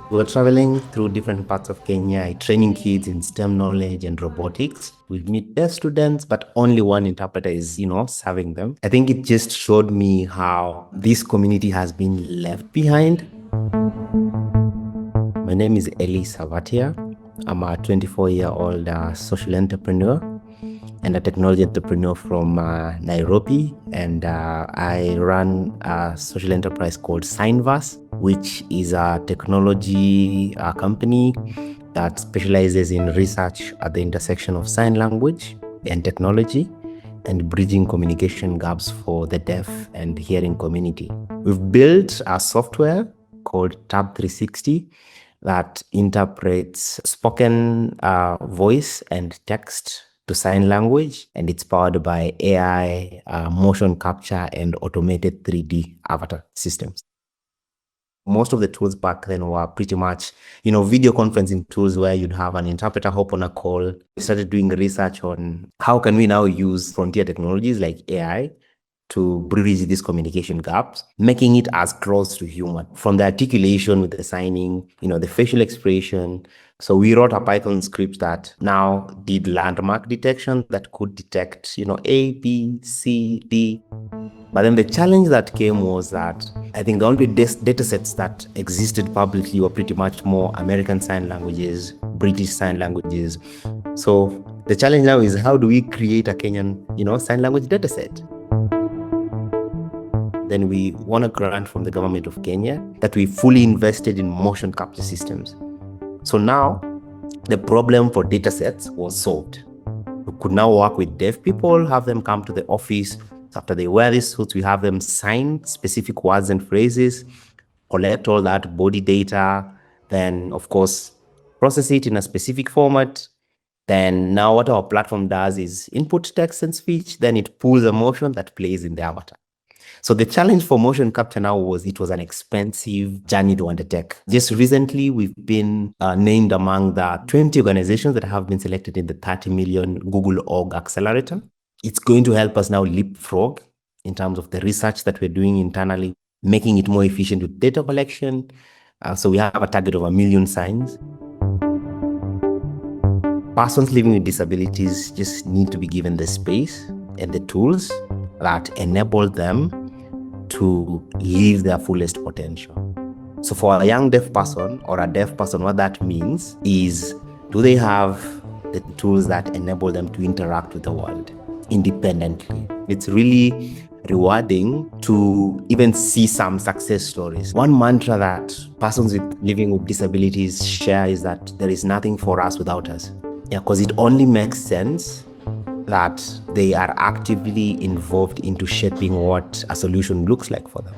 We were traveling through different parts of Kenya, training kids in STEM knowledge and robotics. We meet their students, but only one interpreter is, serving them. I think it just showed me how this community has been left behind. My name is Elly Savatia. I'm a 24-year-old social entrepreneur and a technology entrepreneur from Nairobi. And I run a social enterprise called Signvrse, which is a technology company that specializes in research at the intersection of sign language and technology and bridging communication gaps for the deaf and hearing community. We've built a software called Tab 360 that interprets spoken voice and text to sign language, and it's powered by AI, motion capture, and automated 3D avatar systems. Most of the tools back then were pretty much, video conferencing tools where you'd have an interpreter hop on a call. We started doing research on how can we now use frontier technologies like AI to bridge these communication gaps, making it as close to human, from the articulation with the signing, the facial expression. So we wrote a Python script that now did landmark detection that could detect, A, B, C, D. But then the challenge that came was that I think the only data sets that existed publicly were pretty much more American Sign Languages, British Sign Languages. So the challenge now is how do we create a Kenyan, sign language data set? Then we won a grant from the government of Kenya that we fully invested in motion capture systems. So now the problem for data sets was solved. We could now work with deaf people, have them come to the office. After they wear these suits, we have them sign specific words and phrases, collect all that body data, then of course, process it in a specific format. Then now what our platform does is input text and speech, then it pulls a motion that plays in the avatar. So the challenge for motion capture now was it was an expensive journey to undertake. Just recently, we've been named among the 20 organizations that have been selected in the 30 million Google Org Accelerator. It's going to help us now leapfrog in terms of the research that we're doing internally, making it more efficient with data collection. So we have a target of 1 million signs. Persons living with disabilities just need to be given the space and the tools that enable them to live their fullest potential. So for a young deaf person or a deaf person, what that means is, do they have the tools that enable them to interact with the world independently? It's really rewarding to even see some success stories. One mantra that persons living with disabilities share is that there is nothing for us without us. Yeah, because it only makes sense that they are actively involved into shaping what a solution looks like for them.